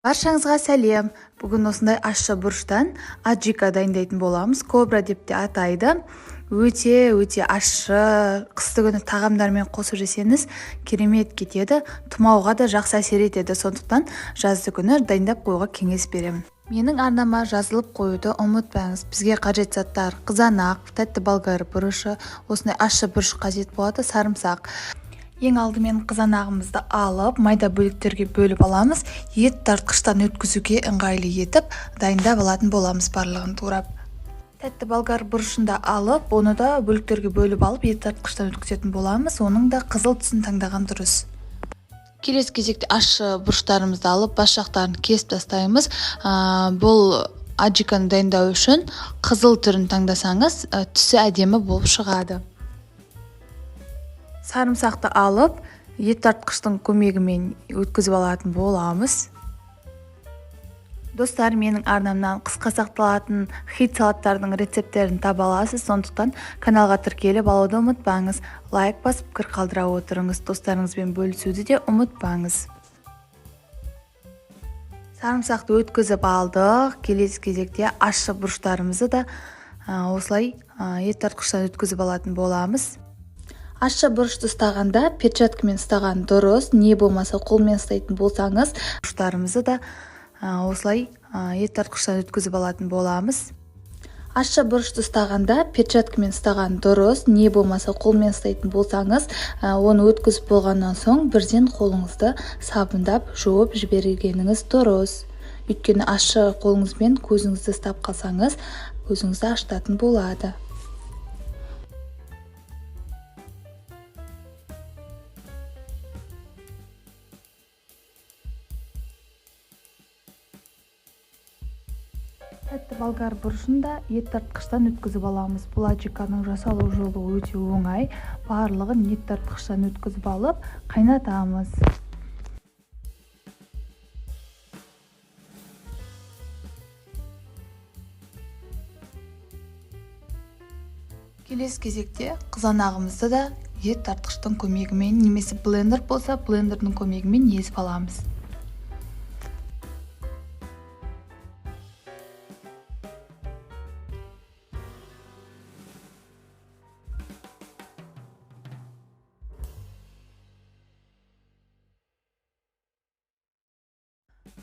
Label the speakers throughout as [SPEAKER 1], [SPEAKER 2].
[SPEAKER 1] Баршаңызға сәлем. Бүгін осындай ащы бұрыштан аджика дайындайтын боламыз. Кобра деп те атайды. Өте ащы, қысты күні тағамдармен қосып жесеңіз керемет кетеді. Тұмауға да жақсы әсер етеді. Сондықтан жазды күні дайындап қоюға кеңес беремін. Менің арнама жазылып қоюды ұмытпаңыз. Бізге қажет заттар: қызанақ, тәтті болгар бұрышы, осындай ащы бұрыш қажет болады, сарымсақ. Ең алдымен қызанағымызды алып, майда бөліктерге бөліп аламыз. Ет тартқыштан өткізуге ыңғайлы етіп, дайындап алатын боламыз барлығын турап. Тәтті болгар бұрышында алып, оны да бөліктерге бөліп алып, ет тартқыштан өткізетін боламыз. Оның да қызыл түсін таңдаған дұрыс. Келесі кезекте ащы бұрыштарымызды алып, бас жақтарын кесіп тастаймыз. Бұл аджиканы дайындау үшін қызыл түрін таңдасаңыз, түсі әдемі болып шығады. Сарымсақты алып, ет тартқыштың көмегімен өткізіп алатын боламыз. Достар, менің арнамнан қысқа сақталатын хит салаттардың рецепттерін таба аласыз. Сондықтан каналға тіркеліп алуды ұмытпаңыз. Лайк басып, пікір қалдыра отырыңыз. Достарыңызбен бөлісуді де ұмытпаңыз. Сарымсақты өткізіп алдық. Келесі кезекте ащы бұрыштарымызды да осылай ет тартқыштан өткізіп алатын боламыз. Ащы бұрышты ұстағанда перчаткамен ұстаған дұрыс, не болмаса қолмен ұстайтын болсаңыз, бұрыштарымызды да осылай ет тартқыштан өткізіп алатын боламыз. Ащы бұрышты ұстағанда перчаткамен ұстаған дұрыс, не болмаса қолмен ұстайтын болсаңыз, оны өткізіп болғаннан соң бірден қолыңызды сабындап жуып жібергеніңіз дұрыс. Өйткені ащы қолыңызбен көзіңізді ұстап қалсаңыз, көзіңізді ашытатын болады. Тәтті болгар бұрышында ет тартқыштан өткізіп аламыз. Бұл аджиканың жасалу жолы өте оңай. Барлығын ет тартқыштан өткізіп алып, қайнатамыз. Келесі кезекте қызанағымызды да ет тартқыштың көмегімен, немесе блендер болса, блендердің көмегімен езіп аламыз.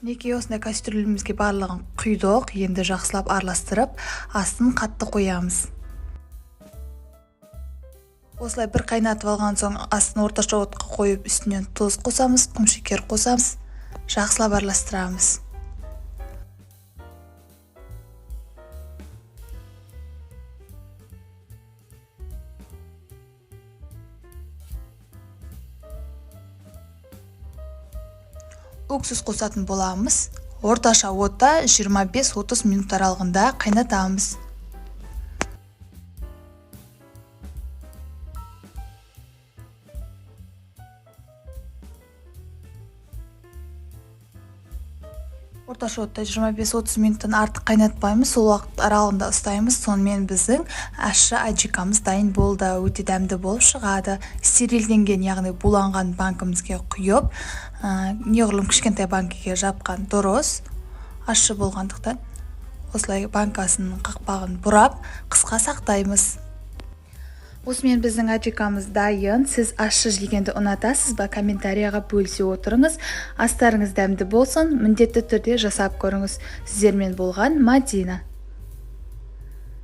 [SPEAKER 1] Неке осындай кастрюлемізге барлығын құйдық. Енді жақсылап араластырып, астын қатты қоямыз. Осылай бір қайнатып алған соң, астын орташа отқа қойып, үстінен тұз қосамыз, құмшекер қосамыз, жақсылап араластырамыз. Уксус қосатын боламыз. Орташа отта 25-30 минут аралығында қайнатамыз. Орташа отта 25-30 минуттан артық қайнатпаймыз. Сол уақыт аралығында ұстаймыз. Сонымен біздің ащы аджикамыз дайын болды. Өте дәмді болып шығады. Стерилденген, яғни буланған банкімізге құйып, неғұрлым кішкентай банкіге жапқан дұрыс. Ащы болғандықтан осылай банкасының қақпағын бұрап, қысқа сақтаймыз. Осымен біздің аджикамыз дайын. Сіз ащы жегенді ұнатасыз ба? Комментарияға бөлісе отырыңыз. Астарыңыз дәмді болсын, міндетті түрде жасап көріңіз. Сіздермен болған Мадина.